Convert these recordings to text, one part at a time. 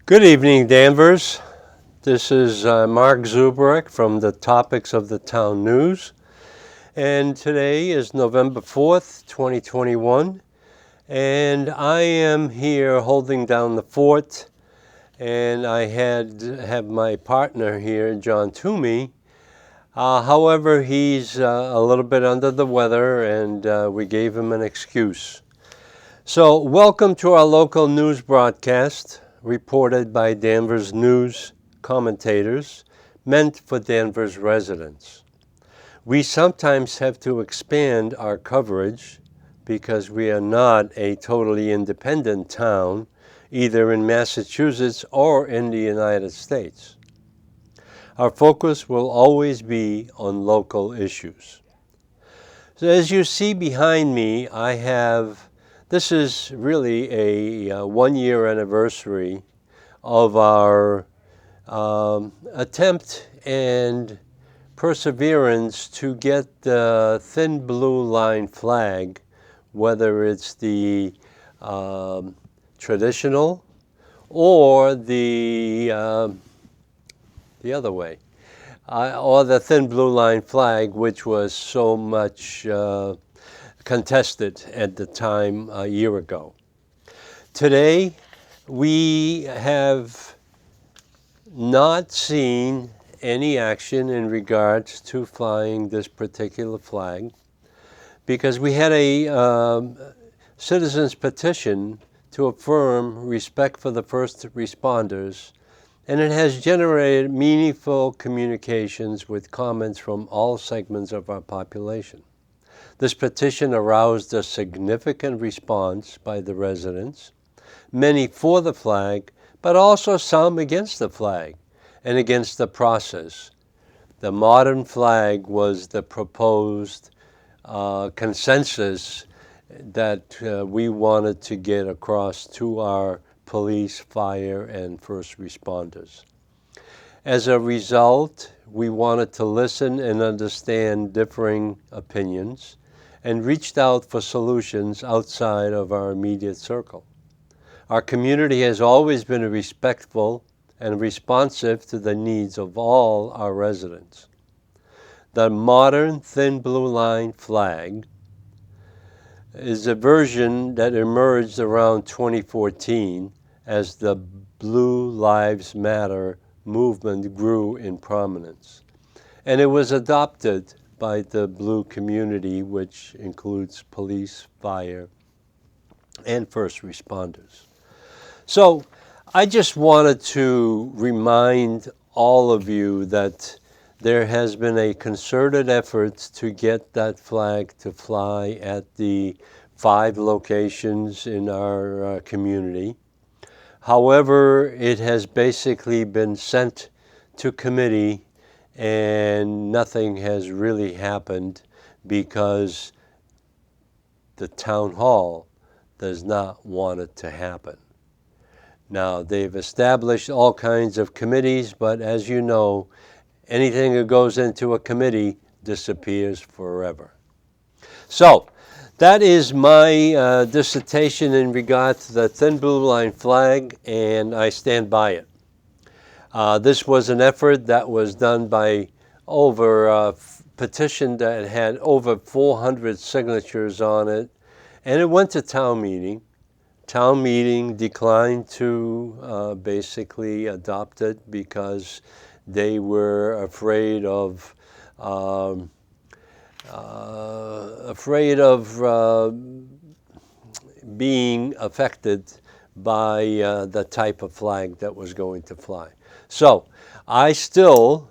Good evening, Danvers. This is Mark Zubrick from the Topics of the Town News. And today is November 4th, 2021. And I am here holding down the fort. And I have my partner here, John Toomey. However, he's a little bit under the weather, and we gave him an excuse. So, welcome to our local news broadcast, reported by Danvers News commentators, meant for Danvers residents. We sometimes have to expand our coverage because we are not a totally independent town, either in Massachusetts or in the United States. Our focus will always be on local issues. So as you see behind me, this is really a one-year anniversary of our attempt and perseverance to get the thin blue line flag, whether it's the traditional or the other way, or the thin blue line flag, which was so much contested at the time a year ago. Today, we have not seen any action in regards to flying this particular flag because we had a citizens petition to affirm respect for the first responders, and it has generated meaningful communications with comments from all segments of our population. This petition aroused a significant response by the residents, many for the flag, but also some against the flag and against the process. The modern flag was the proposed consensus that we wanted to get across to our police, fire, and first responders. As a result, we wanted to listen and understand differing opinions and reached out for solutions outside of our immediate circle. Our community has always been respectful and responsive to the needs of all our residents. The modern thin blue line flag is a version that emerged around 2014 as the Blue Lives Matter movement grew in prominence. And it was adopted by the blue community, which includes police, fire, and first responders. So I just wanted to remind all of you that there has been a concerted effort to get that flag to fly at the 5 locations in our community. However, it has basically been sent to committee and nothing has really happened because the town hall does not want it to happen. Now, they've established all kinds of committees, but as you know, anything that goes into a committee disappears forever. So, that is my dissertation in regard to the thin blue line flag, and I stand by it. This was an effort that was done by over a petition that had over 400 signatures on it, and it went to town meeting. Town meeting declined to basically adopt it because they were afraid of being affected by the type of flag that was going to fly. So I still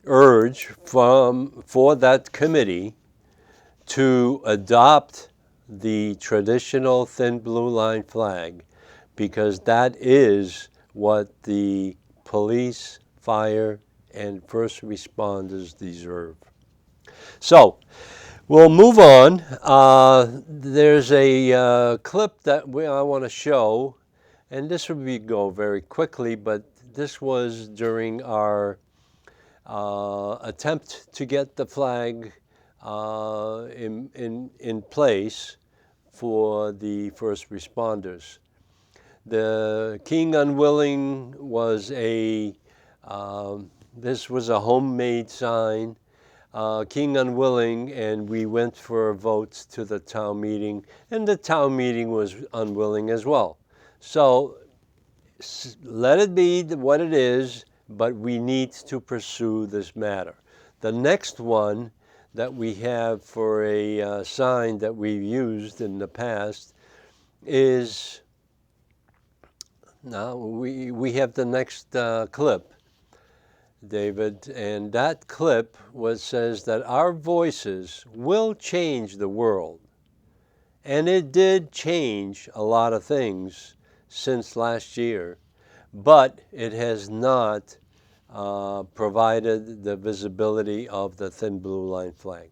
urge for that committee to adopt the traditional thin blue line flag because that is what the police, fire, and first responders deserve. So we'll move on. There's a clip that I want to show, and this will go very quickly, but this was during our attempt to get the flag in place for the first responders. The King Unwilling was this was a homemade sign, King Unwilling, and we went for votes to the town meeting, and the town meeting was unwilling as well. So let it be what it is, but we need to pursue this matter. The next one that we have for a sign that we've used in the past is, now we have the next clip, David, and that clip says that our voices will change the world. And it did change a lot of things since last year, but it has not provided the visibility of the thin blue line flag.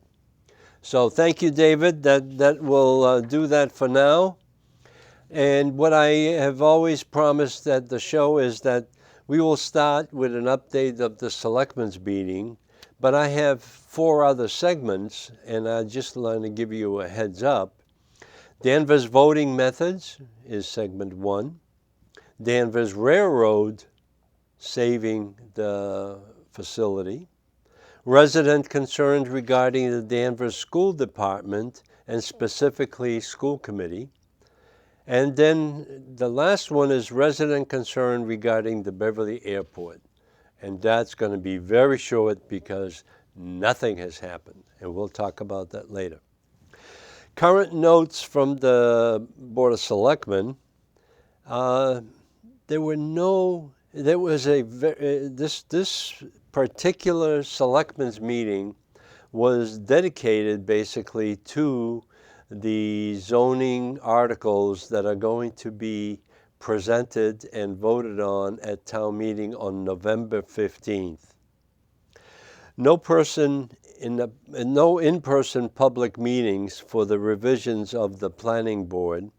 So thank you, David. That will do that for now. And what I have always promised at the show is that we will start with an update of the Selectmen's meeting, but I have 4 other segments, and I just want to give you a heads up. Danvers voting methods is segment 1. Danvers Railroad saving the facility. Resident concerns regarding the Danvers School Department and specifically school committee. And then the last one is resident concern regarding the Beverly Airport. And that's going to be very short because nothing has happened. And we'll talk about that later. Current notes from the Board of Selectmen. This particular selectmen's meeting was dedicated basically to the zoning articles that are going to be presented and voted on at town meeting on November 15th. No in-person public meetings for the revisions of the planning board.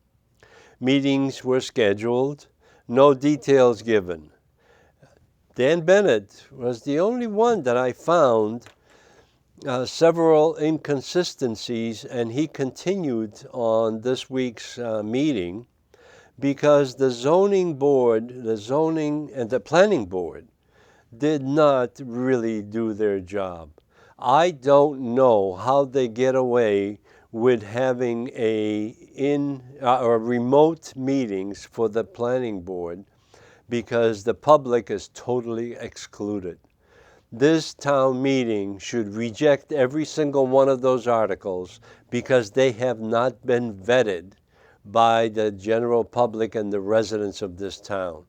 Meetings were scheduled, no details given. Dan Bennett was the only one that I found several inconsistencies, and he continued on this week's meeting because the zoning board, and the planning board did not really do their job. I don't know how they get away with having remote meetings for the planning board because the public is totally excluded. This town meeting should reject every single one of those articles because they have not been vetted by the general public and the residents of this town.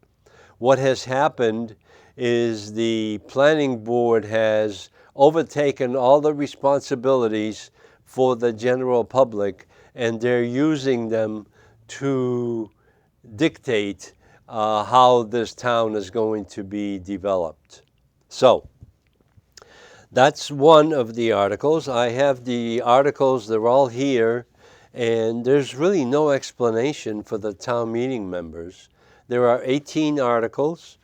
What has happened is the planning board has overtaken all the responsibilities for the general public, and they're using them to dictate how this town is going to be developed. So, that's one of the articles. I have the articles, they're all here, and there's really no explanation for the town meeting members. There are 18 articles,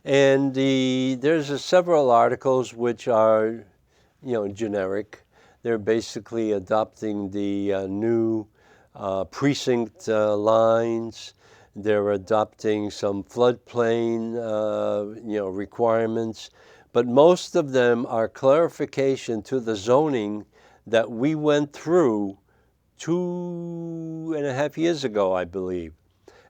and there's several articles which are, generic. They're basically adopting the new precinct lines. They're adopting some floodplain, requirements. But most of them are clarification to the zoning that we went through 2.5 years ago, I believe.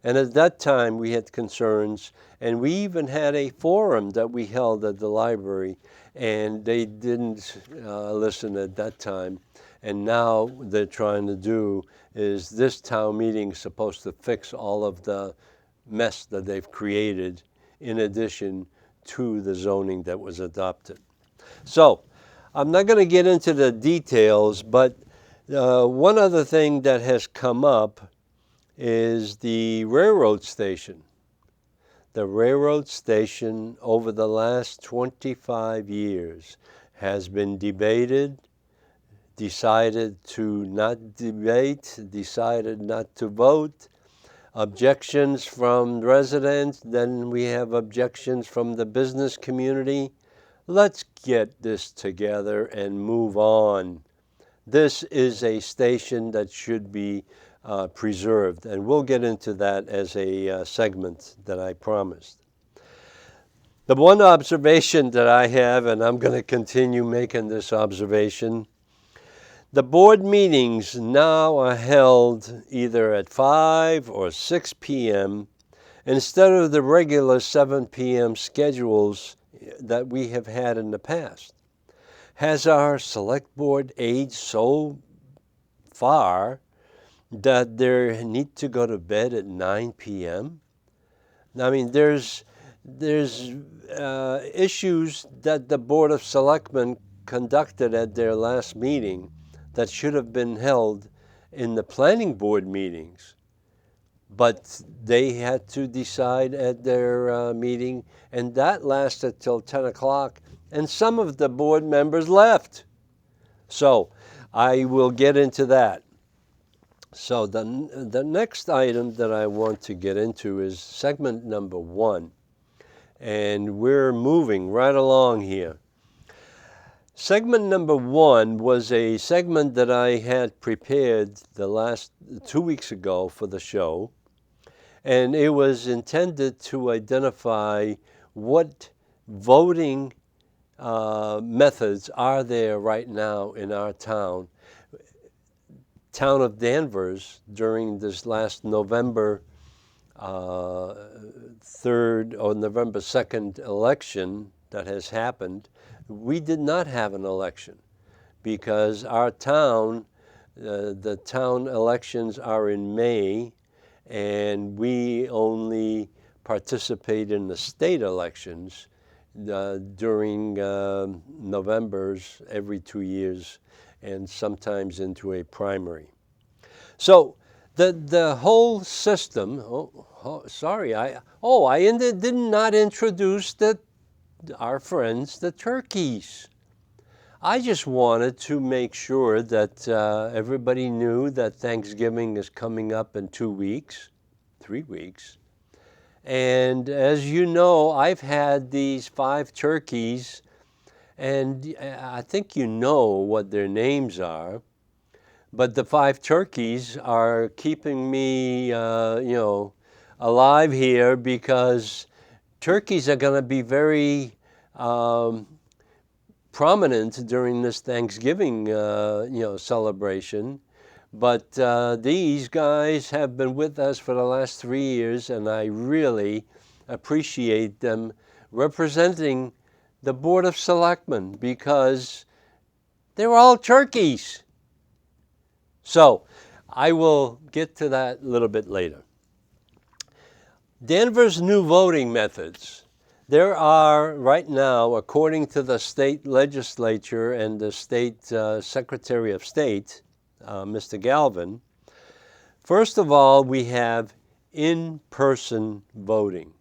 And at that time, we had concerns, and we even had a forum that we held at the library, and they didn't listen at that time. And now they're trying to do is this town meeting supposed to fix all of the mess that they've created in addition to the zoning that was adopted. So I'm not going to get into the details, but one other thing that has come up is the railroad station. The railroad station over the last 25 years has been debated, decided to not debate, decided not to vote, objections from residents, then we have objections from the business community. Let's get this together and move on. This is a station that should be preserved. And we'll get into that as a segment that I promised. The one observation that I have, and I'm going to continue making this observation, the board meetings now are held either at 5 or 6 p.m. instead of the regular 7 p.m. schedules that we have had in the past. Has our select board aged so far that they need to go to bed at 9 p.m.? I mean, there's issues that the Board of Selectmen conducted at their last meeting that should have been held in the planning board meetings. But they had to decide at their meeting, and that lasted till 10 o'clock, and some of the board members left. So I will get into that. So the next item that I want to get into is segment number 1. And we're moving right along here. Segment number 1 was a segment that I had prepared the last 2 weeks ago for the show. And it was intended to identify what voting methods are there right now in our town of Danvers during this last November 3rd or November 2nd election that has happened. We did not have an election because our town, the town elections are in May, and we only participate in the state elections during Novembers every 2 years, and sometimes into a primary. So the whole system, I did not introduce our friends, the turkeys. I just wanted to make sure that everybody knew that Thanksgiving is coming up in 2 weeks, 3 weeks. And as you know, I've had these 5 turkeys, and I think you know what their names are. But the 5 turkeys are keeping me, alive here, because turkeys are going to be very prominent during this Thanksgiving, celebration. But these guys have been with us for the last 3 years, and I really appreciate them representing the Board of Selectmen, because they're all turkeys. So I will get to that a little bit later. Danvers' new voting methods. There are right now, according to the state legislature and the state Secretary of State, Mr. Galvin, first of all, we have in-person voting.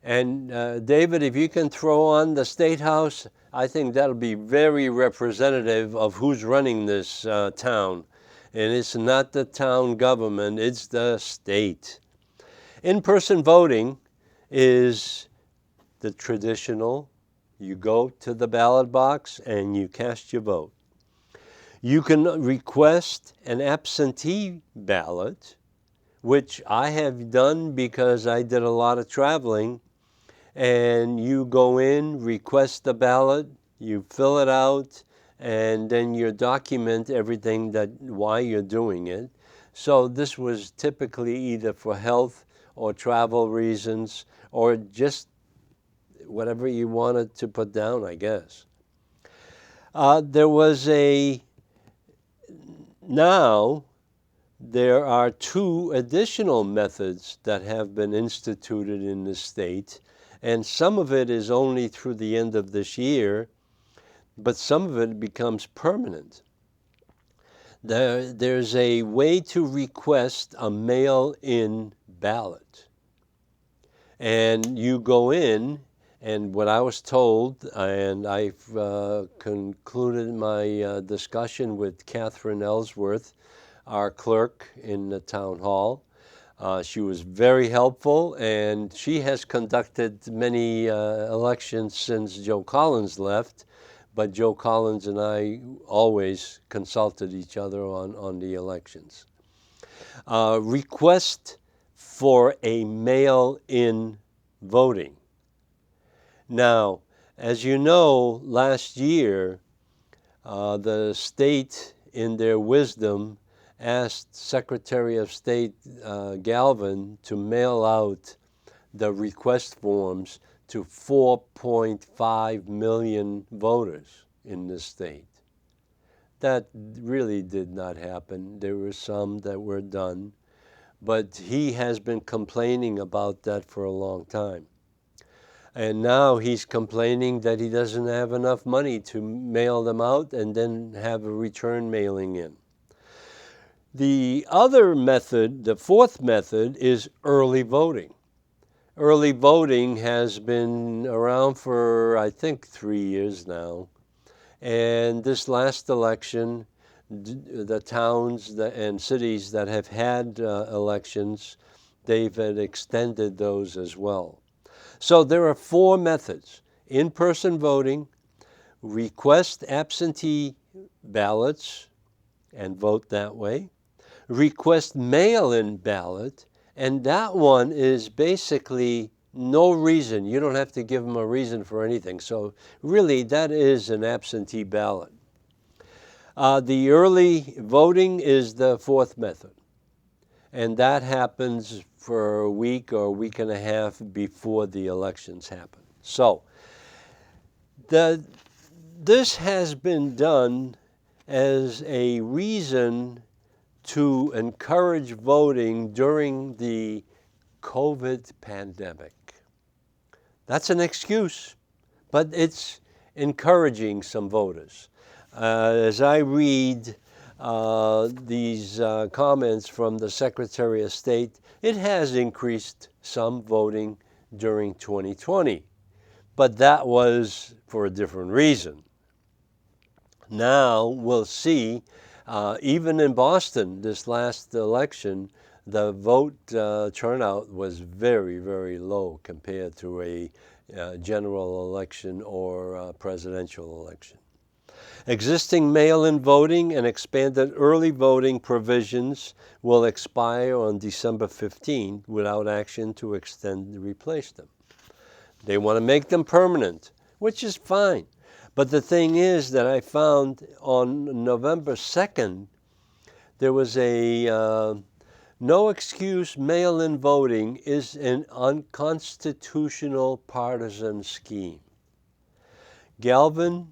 And David, if you can throw on the State House, I think that'll be very representative of who's running this town. And it's not the town government, it's the state. In-person voting is the traditional. You go to the ballot box and you cast your vote. You can request an absentee ballot, which I have done because I did a lot of traveling. And you go in, request the ballot, you fill it out, and then you document everything why you're doing it. So this was typically either for health or travel reasons, or just whatever you wanted to put down, I guess. Now there are 2 additional methods that have been instituted in the state, and some of it is only through the end of this year, but some of it becomes permanent. There's a way to request a mail-in ballot. And you go in, and what I was told, and I've concluded my discussion with Catherine Ellsworth, our clerk in the town hall. She was very helpful, and she has conducted many elections since Joe Collins left, but Joe Collins and I always consulted each other on the elections. request for a mail-in voting. Now, as you know, last year, the state, in their wisdom, asked Secretary of State Galvin to mail out the request forms to 4.5 million voters in this state. That really did not happen. There were some that were done, but he has been complaining about that for a long time. And now he's complaining that he doesn't have enough money to mail them out and then have a return mailing in. The other method, the fourth method, is early voting. Early voting has been around for, I think, 3 years now. And this last election, the towns and cities that have had elections, they've extended those as well. So there are four methods: in-person voting, request absentee ballots and vote that way, request mail-in ballot, and that one is basically no reason. You don't have to give them a reason for anything. So really, that is an absentee ballot. The early voting is the fourth method, and that happens for a week or a week and a half before the elections happen. So this has been done as a reason to encourage voting during the COVID pandemic. That's an excuse, but it's encouraging some voters. As I read these comments from the Secretary of State, it has increased some voting during 2020, but that was for a different reason. Now we'll see, even in Boston, this last election, the vote turnout was very, very low compared to a general election or a presidential election. Existing mail-in voting and expanded early voting provisions will expire on December 15 without action to extend and replace them. They want to make them permanent, which is fine. But the thing is that I found on November 2nd, there was a no excuse mail-in voting is an unconstitutional partisan scheme. Galvin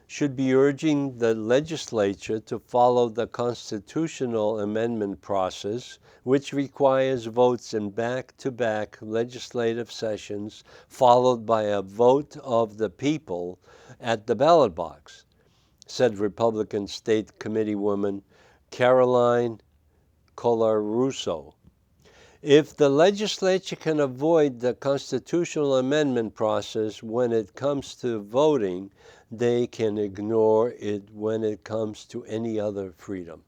should be urging the legislature to follow the constitutional amendment process, which requires votes in back-to-back legislative sessions, followed by a vote of the people at the ballot box, said Republican State Committeewoman Caroline Colarusso. If the legislature can avoid the constitutional amendment process when it comes to voting, they can ignore it when it comes to any other freedom.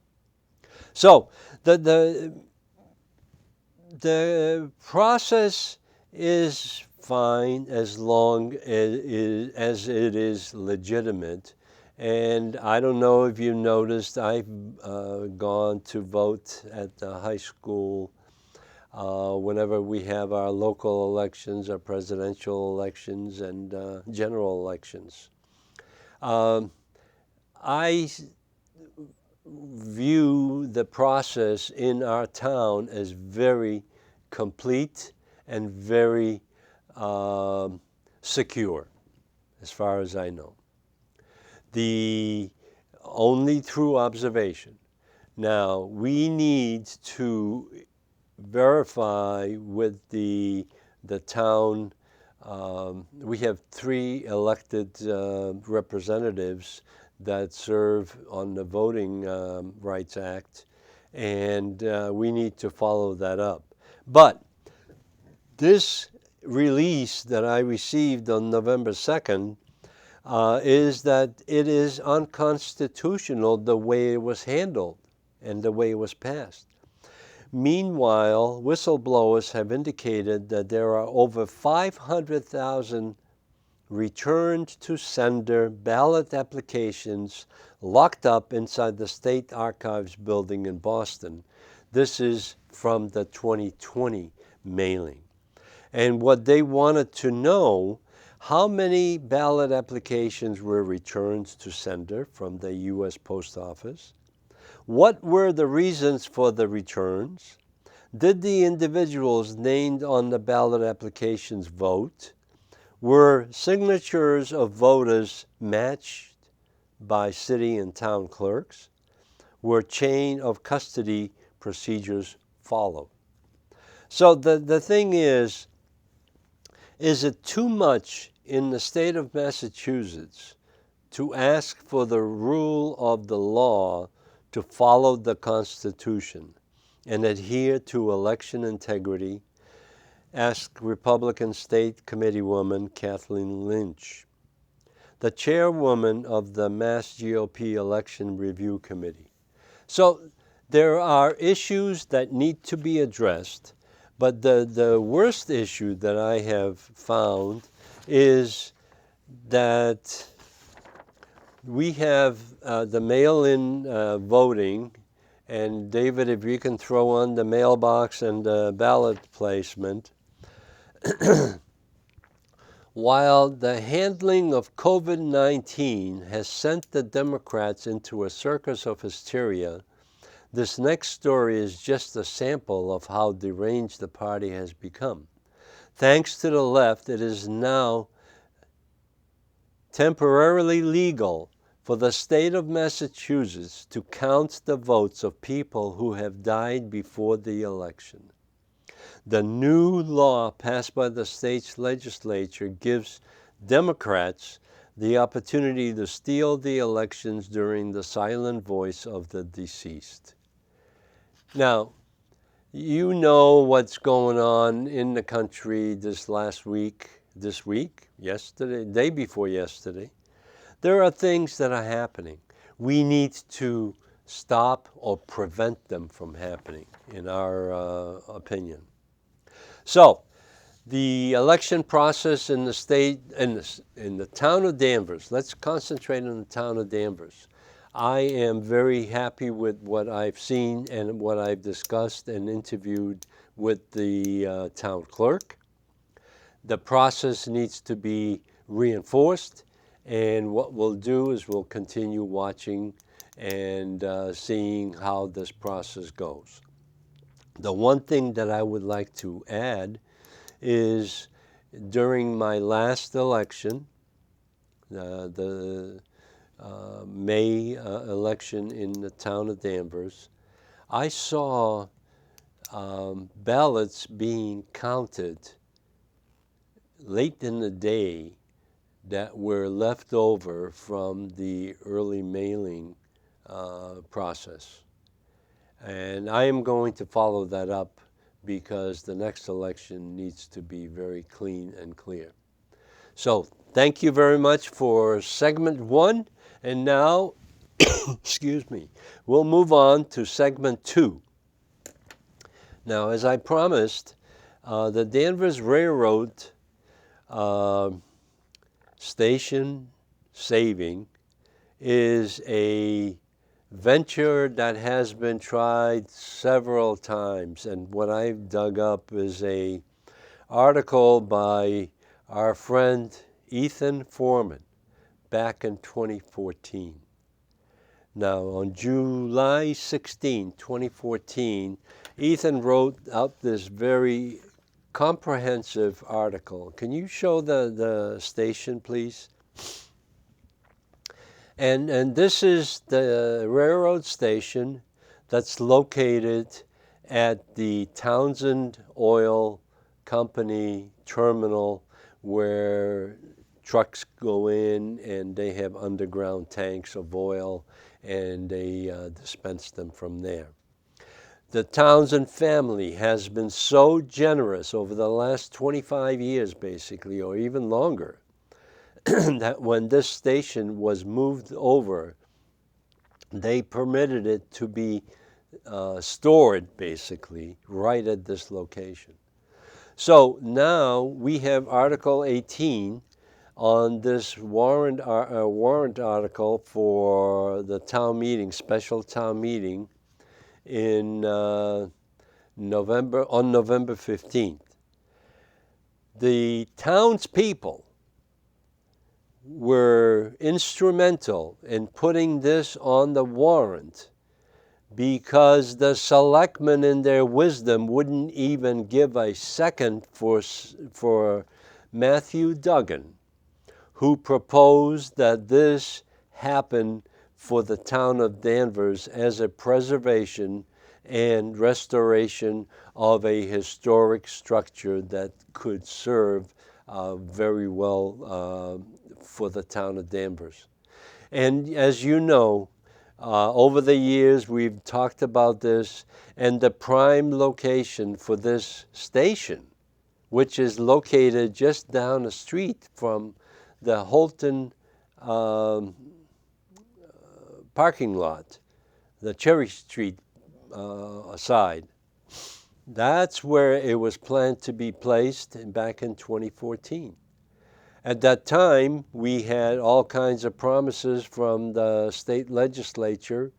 So the process is fine as long as it is legitimate. And I don't know if you noticed, I've gone to vote at the high school whenever we have our local elections, our presidential elections, and general elections. I view the process in our town as very complete and very secure, as far as I know. The only through observation. Now, we need to verify with the town. We have 3 elected representatives that serve on the Voting Rights Act, and we need to follow that up. But this release that I received on November 2nd is that it is unconstitutional the way it was handled and the way it was passed. Meanwhile, whistleblowers have indicated that there are over 500,000 returned to sender ballot applications locked up inside the State Archives building in Boston. This is from the 2020 mailing. And what they wanted to know, how many ballot applications were returned to sender from the U.S. Post Office? What were the reasons for the returns? Did the individuals named on the ballot applications vote? Were signatures of voters matched by city and town clerks? Were chain of custody procedures followed? So the thing is it too much in the state of Massachusetts to ask for the rule of the law to follow the Constitution and adhere to election integrity? Asked Republican State Committeewoman Kathleen Lynch, the chairwoman of the Mass GOP Election Review Committee. So there are issues that need to be addressed, but the worst issue that I have found is that we have the mail-in voting, and David, if you can throw on the mailbox and the ballot placement. While the handling of COVID-19 has sent the Democrats into a circus of hysteria, this next story is just a sample of how deranged the party has become. Thanks to the left, it is now temporarily legal for the state of Massachusetts to count the votes of people who have died before the election. The new law passed by the state's legislature gives Democrats the opportunity to steal the elections during the silent voice of the deceased. Now, you know what's going on in the country this week, yesterday, day before yesterday. There are things that are happening. We need to stop or prevent them from happening, in our opinion. So, the election process in the state, in the town of Danvers, let's concentrate on the town of Danvers. I am very happy with what I've seen and what I've discussed and interviewed with the town clerk. The process needs to be reinforced, and what we'll do is we'll continue watching and seeing how this process goes. The one thing that I would like to add is during my last election, the May election in the town of Danvers, I saw ballots being counted late in the day that were left over from the early mailing process. And I am going to follow that up because the next election needs to be very clean and clear. So thank you very much for segment 1. And now, excuse me, we'll move on to segment 2. Now, as I promised, the Danvers Railroad station saving is a venture that has been tried several times, and what I've dug up is an article by our friend Ethan Foreman back in 2014. Now, on July 16, 2014, Ethan wrote out this very comprehensive article. Can you show the station, please? And this is the railroad station that's located at the Townsend Oil Company terminal, where trucks go in and they have underground tanks of oil and they dispense them from there. The Townsend family has been so generous over the last 25 years, basically, or even longer, that when this station was moved over, they permitted it to be stored, basically, right at this location. So now we have Article 18 on this warrant article for the town meeting, special town meeting in November 15th. The townspeople were instrumental in putting this on the warrant because the selectmen in their wisdom wouldn't even give a second for Matthew Duggan, who proposed that this happen for the town of Danvers as a preservation and restoration of a historic structure that could serve very well for the town of Danvers. And as you know, over the years we've talked about this, and the prime location for this station, which is located just down the street from the Holton parking lot, the Cherry Street side. That's where it was planned to be placed back in 2014. At that time, we had all kinds of promises from the state legislature.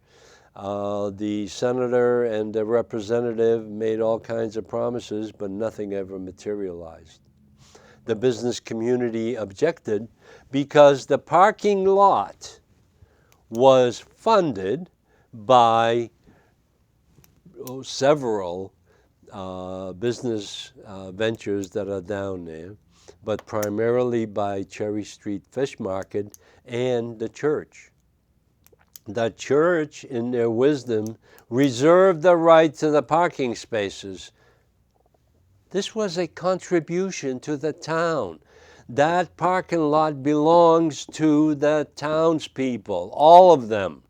The senator and the representative made all kinds of promises, but nothing ever materialized. The business community objected because the parking lot was funded by several business ventures that are down there, but primarily by Cherry Street Fish Market and the church. The church, in their wisdom, reserved the right to the parking spaces. This was a contribution to the town. That parking lot belongs to the townspeople, all of them,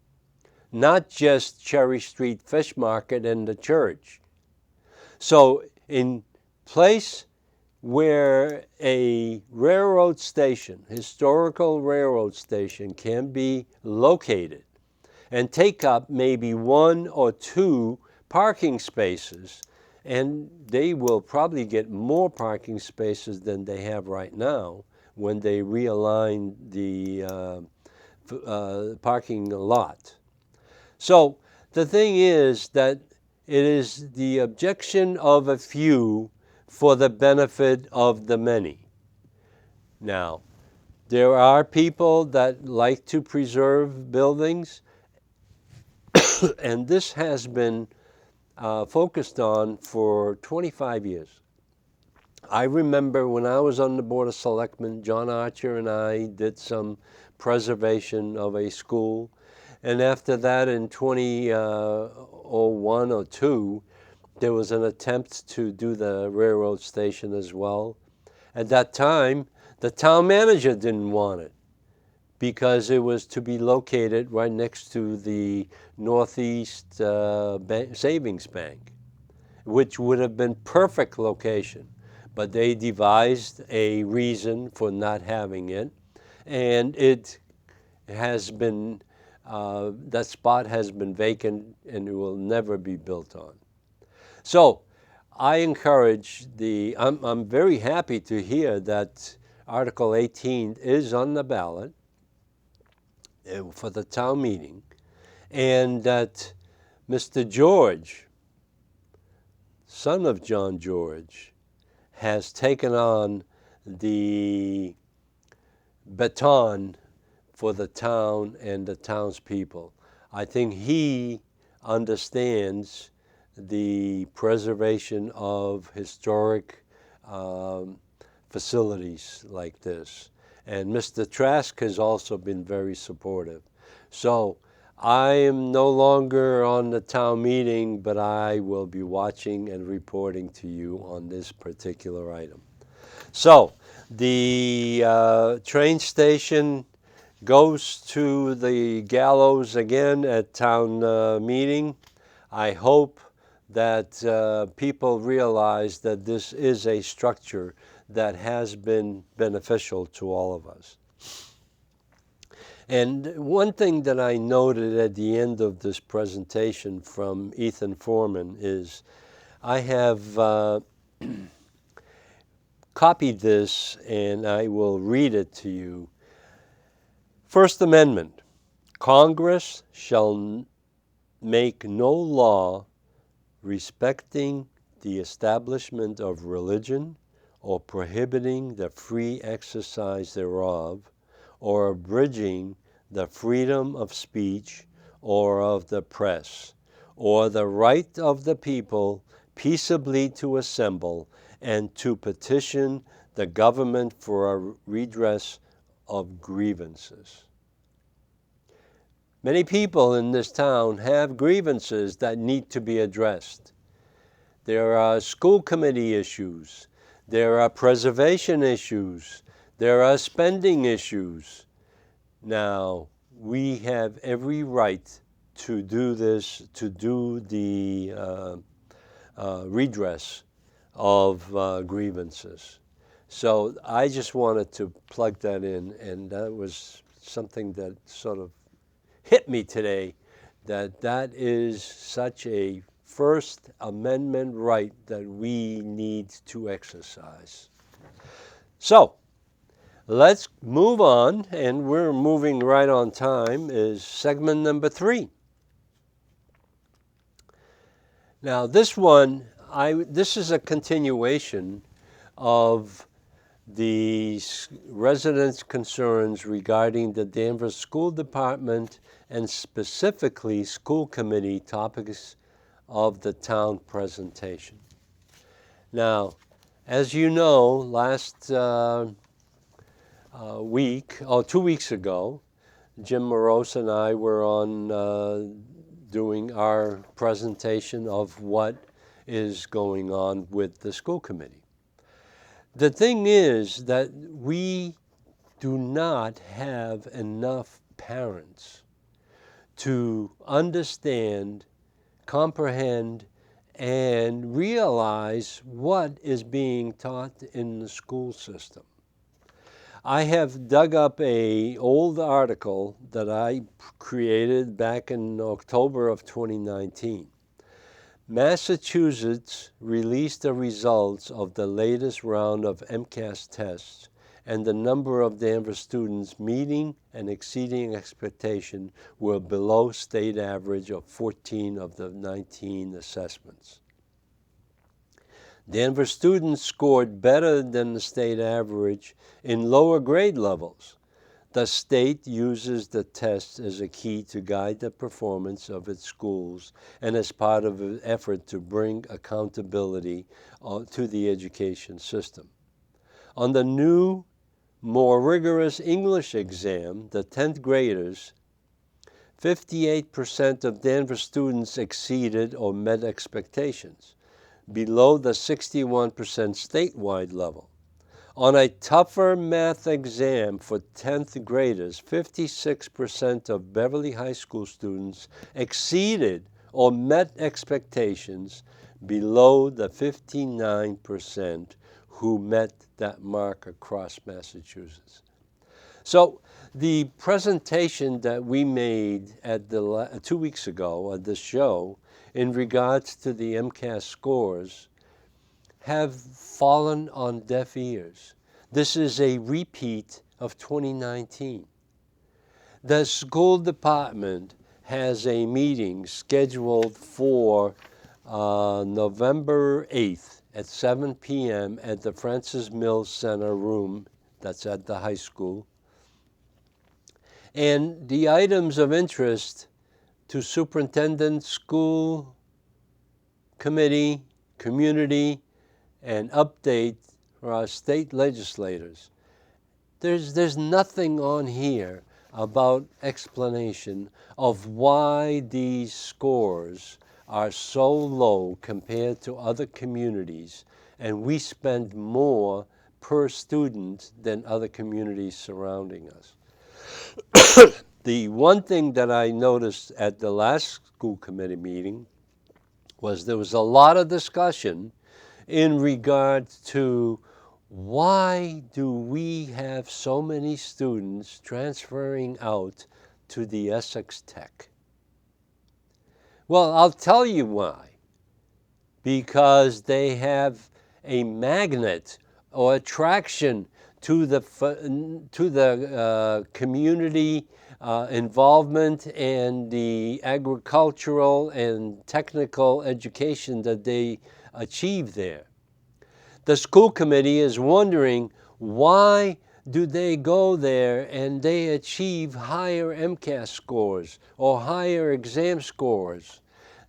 not just Cherry Street Fish Market and the church. So in place where a railroad station, historical railroad station, can be located and take up maybe 1 or 2 parking spaces, and they will probably get more parking spaces than they have right now when they realign the parking lot. So the thing is that it is the objection of a few for the benefit of the many. Now, there are people that like to preserve buildings, and this has been focused on for 25 years. I remember when I was on the Board of Selectmen, John Archer and I did some preservation of a school. And after that, in 2001 or 2, there was an attempt to do the railroad station as well. At that time, the town manager didn't want it because it was to be located right next to the Northeast Savings Bank, which would have been perfect location. But they devised a reason for not having it, and it has been, that spot has been vacant and it will never be built on. So I encourage I'm very happy to hear that Article 18 is on the ballot for the town meeting, and that Mr. George, son of John George, has taken on the baton for the town and the townspeople. I think he understands the preservation of historic facilities like this. And Mr. Trask has also been very supportive. So I am no longer on the town meeting, but I will be watching and reporting to you on this particular item. So the train station goes to the gallows again at town meeting. I hope that people realize that this is a structure that has been beneficial to all of us. And one thing that I noted at the end of this presentation from Ethan Foreman is I have copied this and I will read it to you. First Amendment. Congress shall make no law respecting the establishment of religion or prohibiting the free exercise thereof, or abridging the freedom of speech or of the press, or the right of the people peaceably to assemble and to petition the government for a redress of grievances. Many people in this town have grievances that need to be addressed. There are school committee issues. There are preservation issues. There are spending issues. Now, we have every right to do this, to do the redress of grievances. So I just wanted to plug that in, and that was something that sort of hit me today, that is such a First Amendment right that we need to exercise. So let's move on, and we're moving right on time, is segment number 3. Now this one, this is a continuation of the residents' concerns regarding the Danvers School Department and specifically school committee topics of the town presentation. Now, as you know, last week, 2 weeks ago, Jim Morose and I were on doing our presentation of what is going on with the school committee. The thing is that we do not have enough parents to understand, comprehend, and realize what is being taught in the school system. I have dug up an old article that I created back in October of 2019. Massachusetts released the results of the latest round of MCAS tests, and the number of Danvers students meeting and exceeding expectation were below state average of 14 of the 19 assessments. Danvers students scored better than the state average in lower grade levels. The state uses the test as a key to guide the performance of its schools and as part of an effort to bring accountability to the education system. On the new, more rigorous English exam, the 10th graders, 58% of Danvers students exceeded or met expectations, below the 61% statewide level. On a tougher math exam for 10th graders, 56% of Beverly High School students exceeded or met expectations, below the 59% who met that mark across Massachusetts. So the presentation that we made at 2 weeks ago at this show in regards to the MCAS scores have fallen on deaf ears. This is a repeat of 2019. The school department has a meeting scheduled for November 8th at 7 p.m. at the Francis Mills Center room that's at the high school. And the items of interest to superintendent, school committee, community, and update for our state legislators. There's nothing on here about explanation of why these scores are so low compared to other communities, and we spend more per student than other communities surrounding us. The one thing that I noticed at the last school committee meeting was there was a lot of discussion in regard to why do we have so many students transferring out to the Essex Tech? Well, I'll tell you why. Because they have a magnet or attraction to the community involvement and the agricultural and technical education that they achieve there. The school committee is wondering, why do they go there and they achieve higher MCAS scores or higher exam scores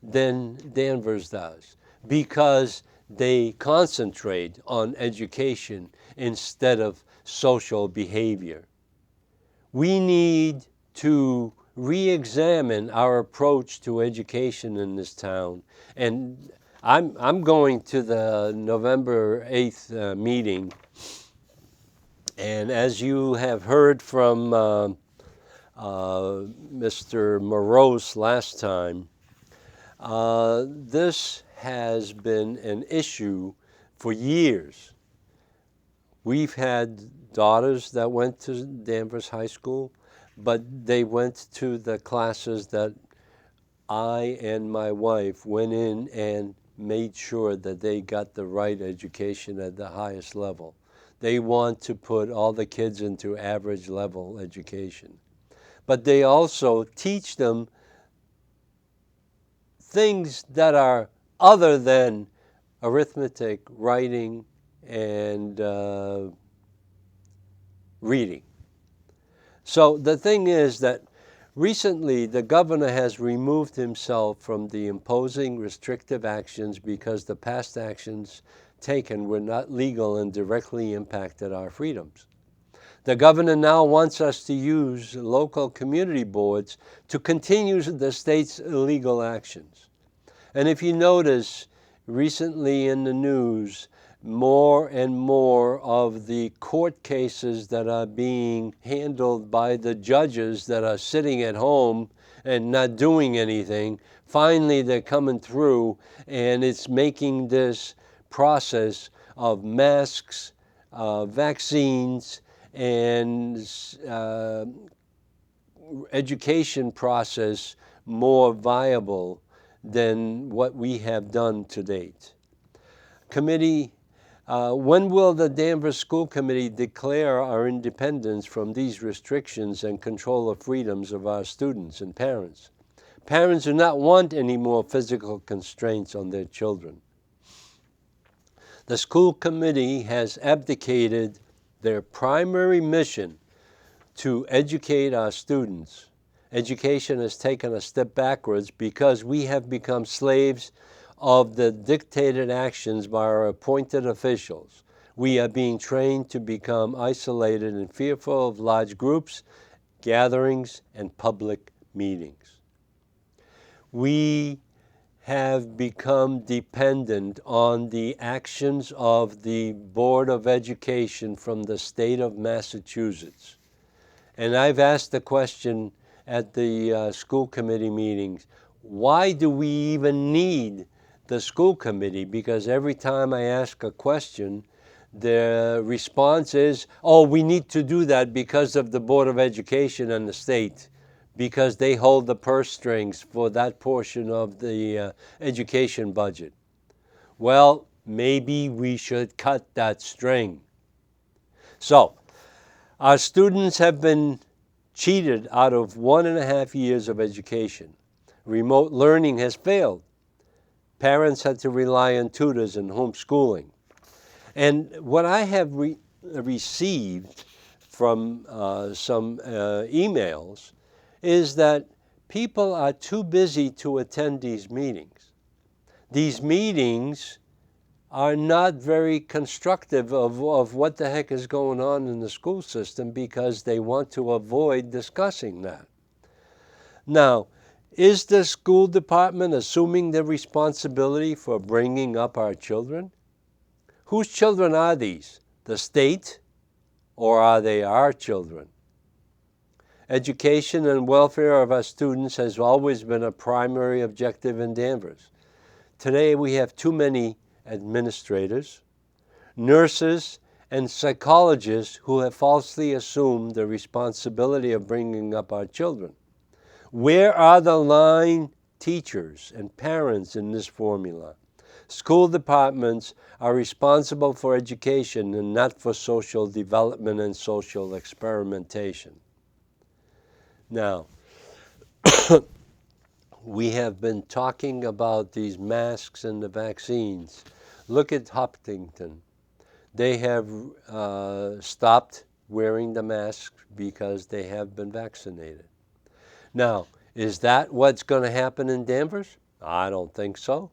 than Danvers does? Because they concentrate on education instead of social behavior. We need to re-examine our approach to education in this town. And I'm going to the November 8th meeting. And as you have heard from Mr. Morose last time, this has been an issue for years. We've had daughters that went to Danvers High School, but they went to the classes that I and my wife went in and made sure that they got the right education at the highest level. They want to put all the kids into average level education. But they also teach them things that are other than arithmetic, writing, and reading. So the thing is that recently the governor has removed himself from the imposing restrictive actions because the past actions taken were not legal and directly impacted our freedoms. The governor now wants us to use local community boards to continue the state's illegal actions. And if you notice, recently in the news, more and more of the court cases that are being handled by the judges that are sitting at home and not doing anything, finally they're coming through, and it's making this process of masks, vaccines, and education process more viable than what we have done to date. Committee, when will the Danvers School Committee declare our independence from these restrictions and control of freedoms of our students and parents? Parents do not want any more physical constraints on their children. The school committee has abdicated their primary mission to educate our students. Education has taken a step backwards because we have become slaves of the dictated actions by our appointed officials. We are being trained to become isolated and fearful of large groups, gatherings, and public meetings. We have become dependent on the actions of the Board of Education from the state of Massachusetts. And I've asked the question at the school committee meetings, why do we even need the school committee? Because every time I ask a question, the response is, oh, we need to do that because of the Board of Education and the state, because they hold the purse strings for that portion of the education budget. Well, maybe we should cut that string. So, our students have been cheated out of 1.5 years of education. Remote learning has failed. Parents had to rely on tutors and homeschooling. And what I have received from some emails is that people are too busy to attend these meetings. These meetings are not very constructive of what the heck is going on in the school system because they want to avoid discussing that. Now, is the school department assuming the responsibility for bringing up our children? Whose children are these? The state, or are they our children? Education and welfare of our students has always been a primary objective in Danvers. Today we have too many administrators, nurses, and psychologists who have falsely assumed the responsibility of bringing up our children. Where are the line teachers and parents in this formula? School departments are responsible for education and not for social development and social experimentation. Now, we have been talking about these masks and the vaccines. Look at Hopkinton. They have stopped wearing the mask because they have been vaccinated. Now, is that what's going to happen in Danvers? I don't think so.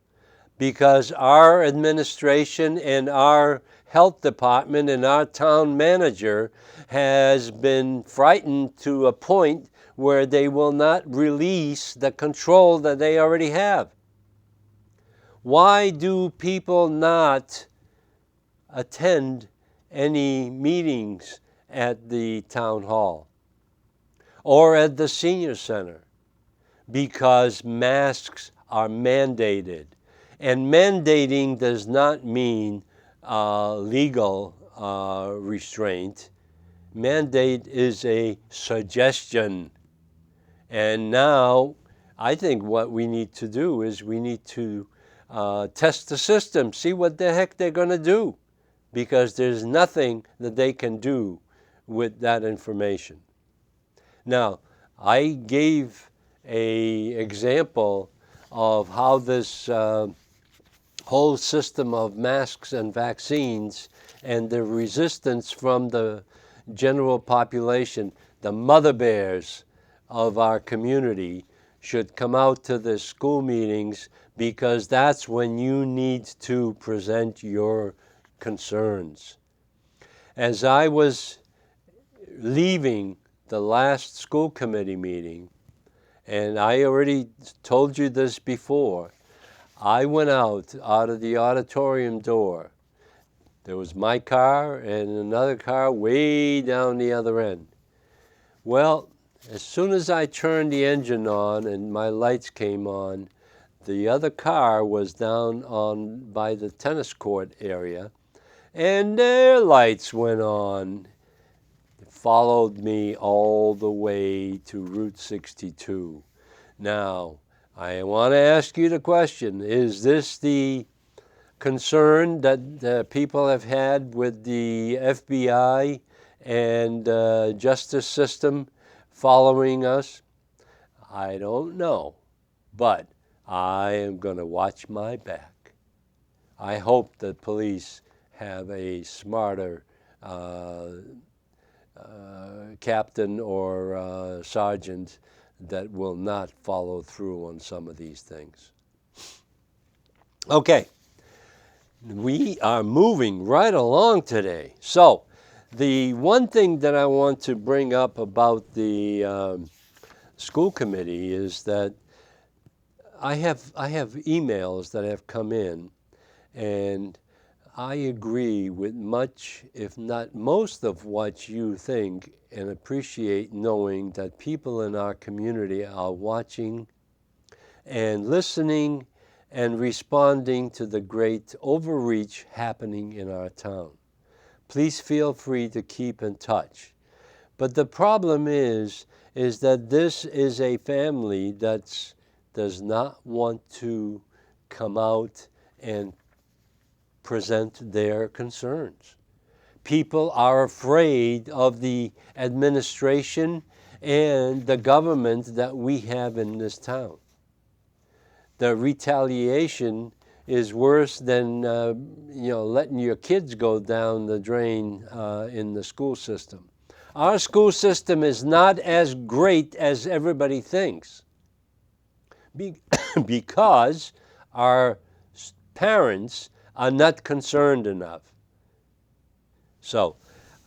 Because our administration and our health department and our town manager has been frightened to a point where they will not release the control that they already have. Why do people not attend any meetings at the town hall or at the senior center? Because masks are mandated. And mandating does not mean legal restraint. Mandate is a suggestion. And now I think what we need to do is we need to test the system, see what the heck they're going to do, because there's nothing that they can do with that information. Now, I gave an example of how this whole system of masks and vaccines and the resistance from the general population, the mother bears of our community, should come out to the school meetings, because that's when you need to present your concerns. As I was leaving the last school committee meeting, and I already told you this before, I went out of the auditorium door. There was my car and another car way down the other end. Well, as soon as I turned the engine on and my lights came on, the other car was down on by the tennis court area, and their lights went on. It followed me all the way to Route 62. Now, I want to ask you the question, is this the concern that the people have had with the FBI and justice system following us? I don't know, but I am going to watch my back. I hope the police have a smarter captain or sergeant that will not follow through on some of these things. Okay, we are moving right along today. So, the one thing that I want to bring up about the school committee is that I have emails that have come in, and I agree with much, if not most, of what you think, and appreciate knowing that people in our community are watching and listening and responding to the great overreach happening in our town. Please feel free to keep in touch. But the problem is that this is a family that does not want to come out and present their concerns. People are afraid of the administration and the government that we have in this town. The retaliation is worse than letting your kids go down the drain in the school system. Our school system is not as great as everybody thinks, because our parents are not concerned enough. So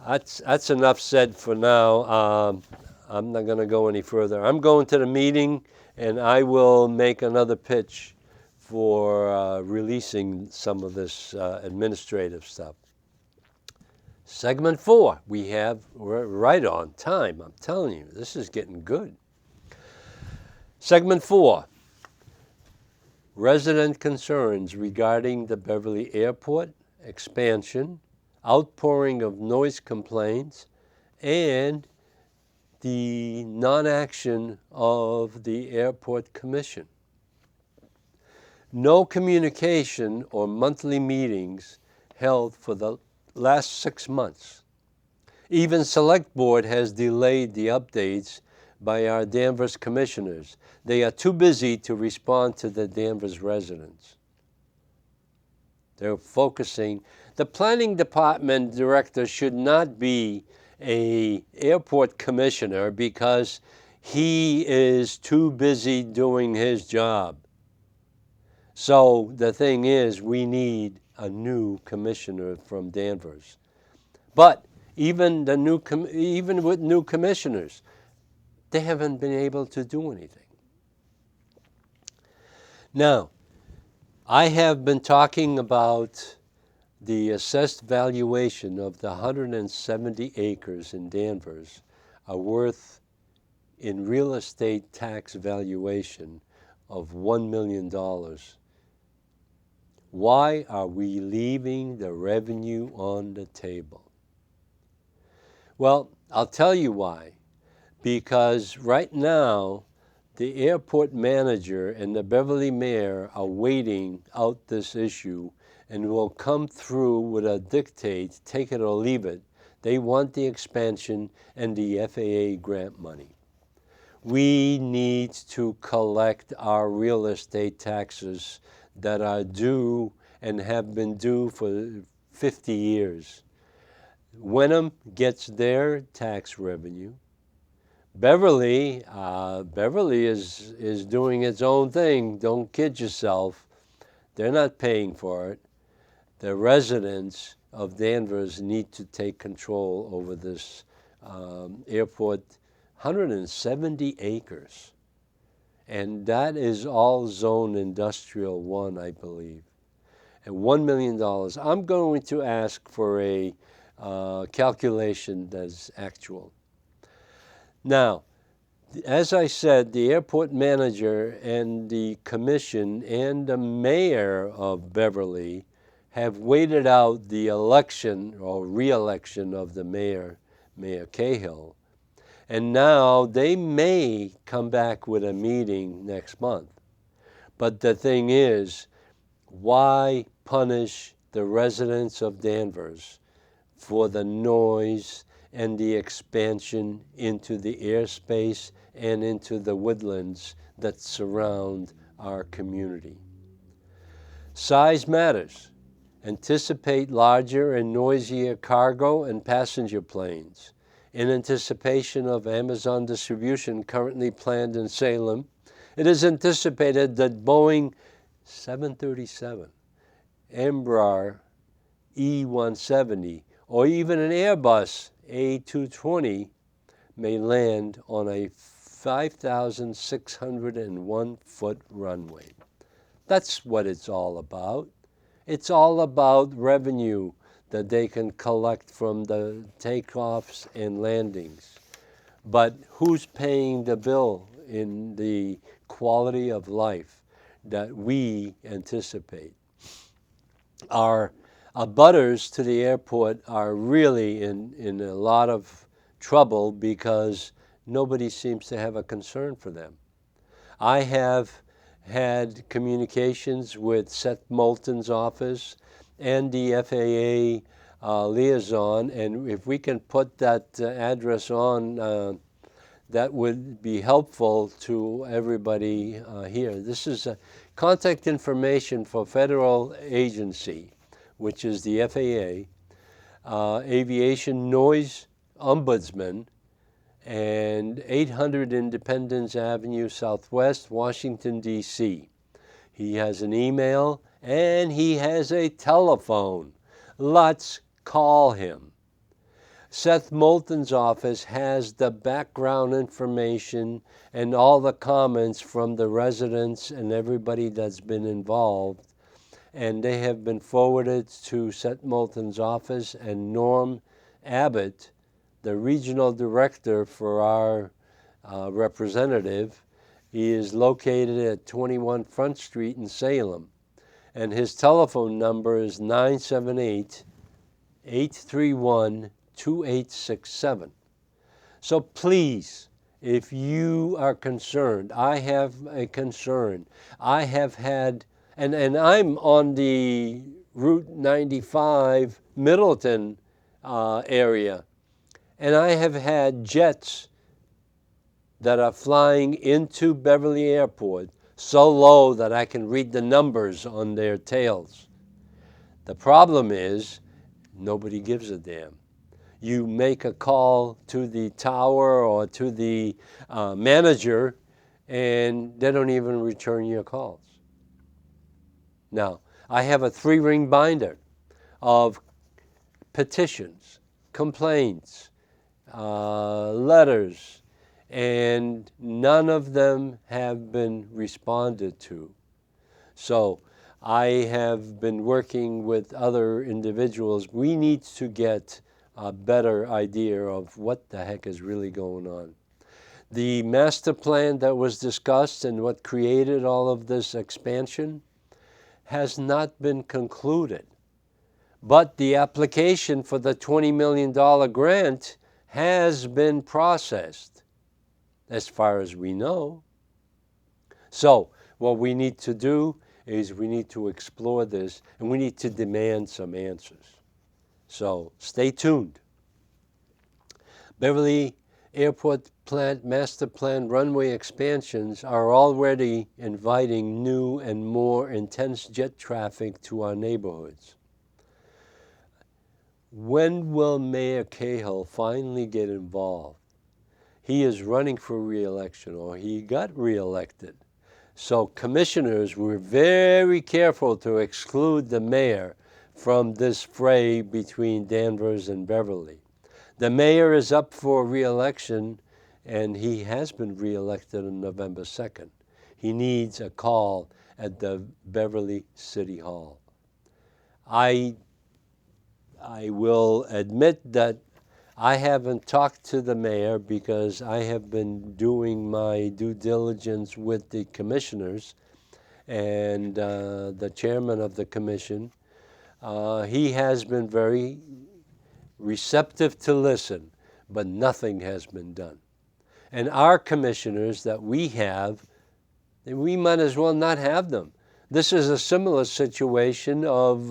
that's enough said for now. I'm not going to go any further. I'm going to the meeting, and I will make another pitch for releasing some of this administrative stuff. Segment 4, we're right on time. I'm telling you, this is getting good. Segment 4, resident concerns regarding the Beverly Airport expansion, outpouring of noise complaints, and the non-action of the Airport Commission. No communication or monthly meetings held for the last 6 months. Even Select Board has delayed the updates by our Danvers commissioners. They are too busy to respond to the Danvers residents. They're focusing. The planning department director should not be an airport commissioner because he is too busy doing his job. So the thing is, we need a new commissioner from Danvers. But even with new commissioners, they haven't been able to do anything. Now, I have been talking about the assessed valuation of the 170 acres in Danvers are worth in real estate tax valuation of $1 million. Why are we leaving the revenue on the table? Well, I'll tell you why. Because right now, the airport manager and the Beverly mayor are waiting out this issue and will come through with a dictate, take it or leave it. They want the expansion and the FAA grant money. We need to collect our real estate taxes that are due and have been due for 50 years. Wenham gets their tax revenue. Beverly is doing its own thing. Don't kid yourself. They're not paying for it. The residents of Danvers need to take control over this airport, 170 acres. And that is all zone industrial 1, I believe. And $1 million. I'm going to ask for a calculation that's actual. Now, as I said, the airport manager and the commission and the mayor of Beverly have waited out the election or re-election of the mayor, Mayor Cahill, and now they may come back with a meeting next month. But the thing is, why punish the residents of Danvers for the noise and the expansion into the airspace and into the woodlands that surround our community? Size matters. Anticipate larger and noisier cargo and passenger planes. In anticipation of Amazon distribution currently planned in Salem, it is anticipated that Boeing 737, Embraer E170, or even an Airbus A220 may land on a 5,601-foot runway. That's what it's all about. It's all about revenue that they can collect from the takeoffs and landings. But who's paying the bill in the quality of life that we anticipate? Our abutters to the airport are really in a lot of trouble because nobody seems to have a concern for them. I have had communications with Seth Moulton's office and the FAA liaison, and if we can put that address on, that would be helpful to everybody here. This is contact information for federal agency, which is the FAA, Aviation Noise Ombudsman, and 800 Independence Avenue Southwest, Washington, D.C. He has an email and he has a telephone. Let's call him. Seth Moulton's office has the background information and all the comments from the residents and everybody that's been involved, and they have been forwarded to Seth Moulton's office, and Norm Abbott, the regional director for our representative, he is located at 21 Front Street in Salem, and his telephone number is 978-831-2867. So please, if you are concerned, I have a concern. I have had And I'm on the Route 95 Middleton area, and I have had jets that are flying into Beverly Airport so low that I can read the numbers on their tails. The problem is nobody gives a damn. You make a call to the tower or to the manager, and they don't even return your calls. Now, I have a 3-ring binder of petitions, complaints, letters, and none of them have been responded to. So I have been working with other individuals. We need to get a better idea of what the heck is really going on. The master plan that was discussed and what created all of this expansion has not been concluded. But the application for the $20 million grant has been processed, as far as we know. So what we need to do is we need to explore this, and we need to demand some answers. So stay tuned. Beverly Airport Plant Master Plan runway expansions are already inviting new and more intense jet traffic to our neighborhoods. When will Mayor Cahill finally get involved? He is running for re-election, or he got re-elected. So commissioners were very careful to exclude the mayor from this fray between Danvers and Beverly. The mayor is up for re-election, and he has been re-elected on November 2nd. He needs a call at the Beverly City Hall. I will admit that I haven't talked to the mayor because I have been doing my due diligence with the commissioners and the chairman of the commission. He has been very receptive to listen, but nothing has been done. And our commissioners that we have, we might as well not have them. This is a similar situation of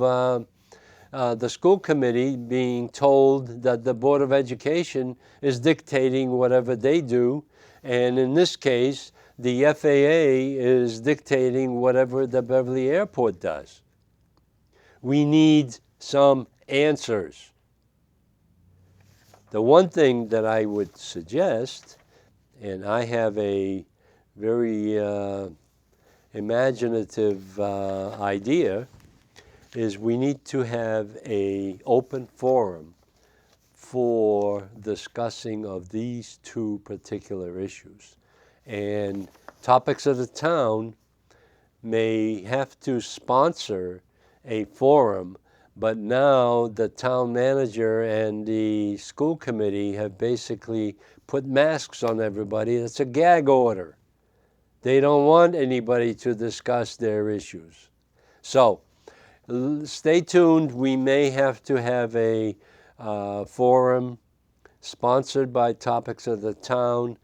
the school committee being told that the Board of Education is dictating whatever they do, and in this case, the FAA is dictating whatever the Beverly Airport does. We need some answers. The one thing that I would suggest, and I have a very imaginative idea, is we need to have an open forum for discussing of these two particular issues. And Topics of the Town may have to sponsor a forum, but now the town manager and the school committee have basically put masks on everybody. It's a gag order. They don't want anybody to discuss their issues. So stay tuned. We may have to have a forum sponsored by Topics of the Town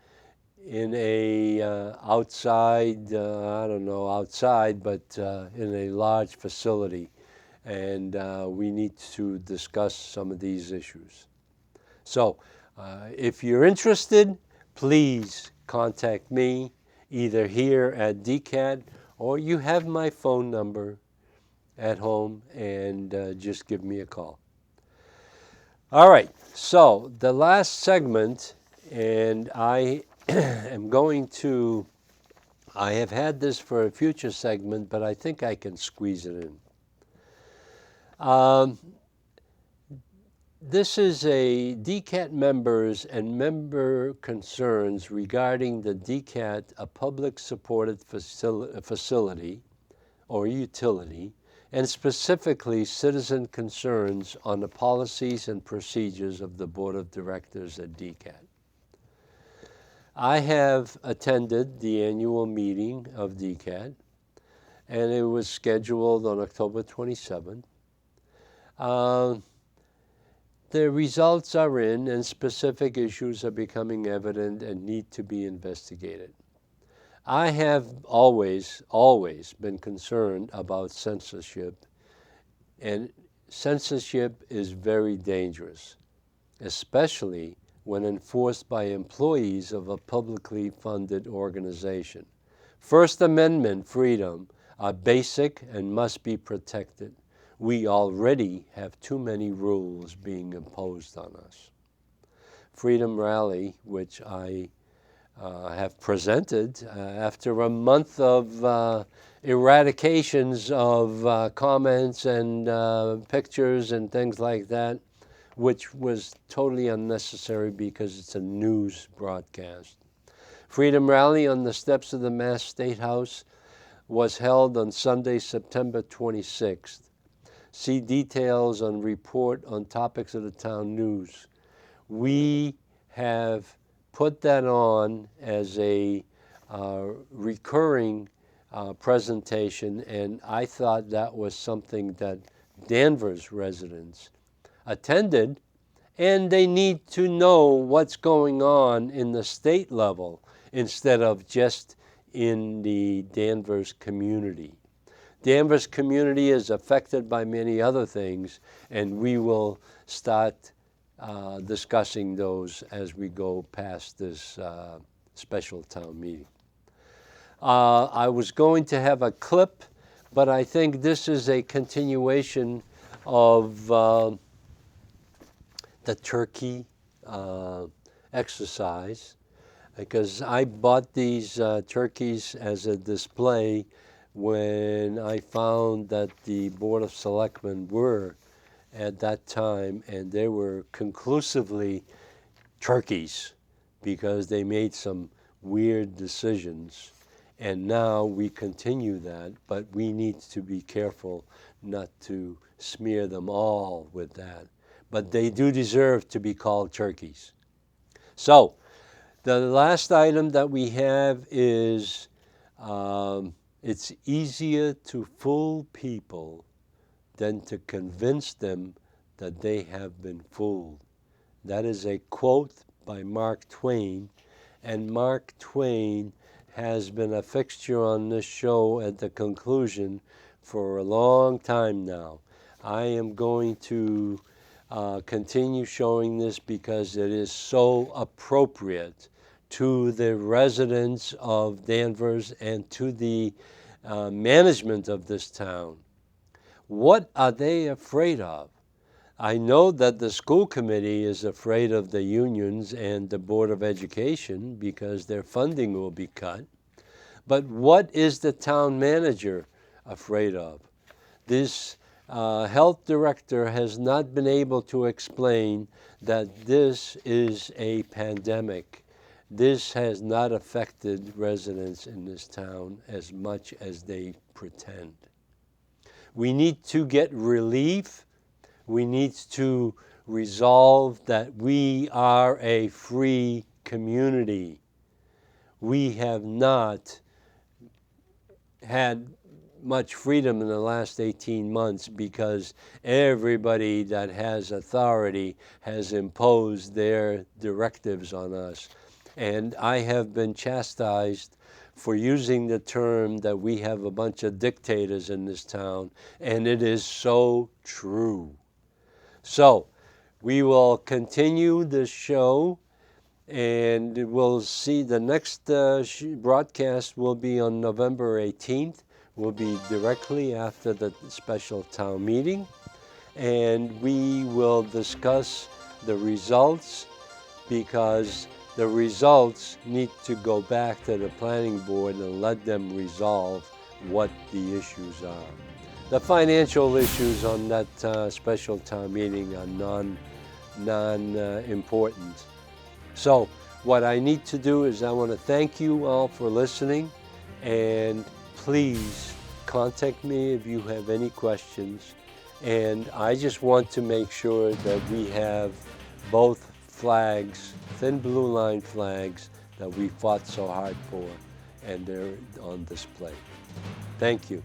in a outside, I don't know, outside, but in a large facility. And we need to discuss some of these issues. So if you're interested, please contact me either here at DCAT, or you have my phone number at home, and just give me a call. All right, so the last segment, and I am going to, I have had this for a future segment, but I think I can squeeze it in. This is a DCAT members and member concerns regarding the DCAT, a public supported facility or utility, and specifically citizen concerns on the policies and procedures of the Board of Directors at DCAT. I have attended the annual meeting of DCAT, and it was scheduled on October 27th. The results are in, and specific issues are becoming evident and need to be investigated. I have always been concerned about censorship, and censorship is very dangerous, especially when enforced by employees of a publicly funded organization. First Amendment freedom are basic and must be protected. We already have too many rules being imposed on us. Freedom Rally, which I have presented after a month of eradications of comments and pictures and things like that, which was totally unnecessary because it's a news broadcast. Freedom Rally on the steps of the Mass State House was held on Sunday, September 26th. See details on report on topics of the town news. We have put that on as a recurring presentation, and I thought that was something that Danvers residents attended, and they need to know what's going on in the state level instead of just in the Danvers community. Danvers community is affected by many other things, and we will start discussing those as we go past this special town meeting. I was going to have a clip, but I think this is a continuation of the turkey exercise, because I bought these turkeys as a display when I found that the Board of Selectmen were at that time, and they were conclusively turkeys because they made some weird decisions. And now we continue that, but we need to be careful not to smear them all with that. But they do deserve to be called turkeys. So the last item that we have is it's easier to fool people than to convince them that they have been fooled. That is a quote by Mark Twain, and Mark Twain has been a fixture on this show at the conclusion for a long time now. I am going to continue showing this because it is so appropriate to the residents of Danvers and to the management of this town. What are they afraid of? I know that the school committee is afraid of the unions and the Board of Education because their funding will be cut. But what is the town manager afraid of? This health director has not been able to explain that this is a pandemic. This has not affected residents in this town as much as they pretend. We need to get relief. We need to resolve that we are a free community. We have not had much freedom in the last 18 months because everybody that has authority has imposed their directives on us. And I have been chastised for using the term that we have a bunch of dictators in this town, and it is so true. So we will continue this show, and we'll see the next broadcast will be on November 18th. Will be directly after the special town meeting, and we will discuss the results, because the results need to go back to the planning board and let them resolve what the issues are. The financial issues on that special town meeting are non-important. So what I need to do is I want to thank you all for listening, and please contact me if you have any questions. And I just want to make sure that we have both flags, thin blue line flags that we fought so hard for, and they're on display. Thank you.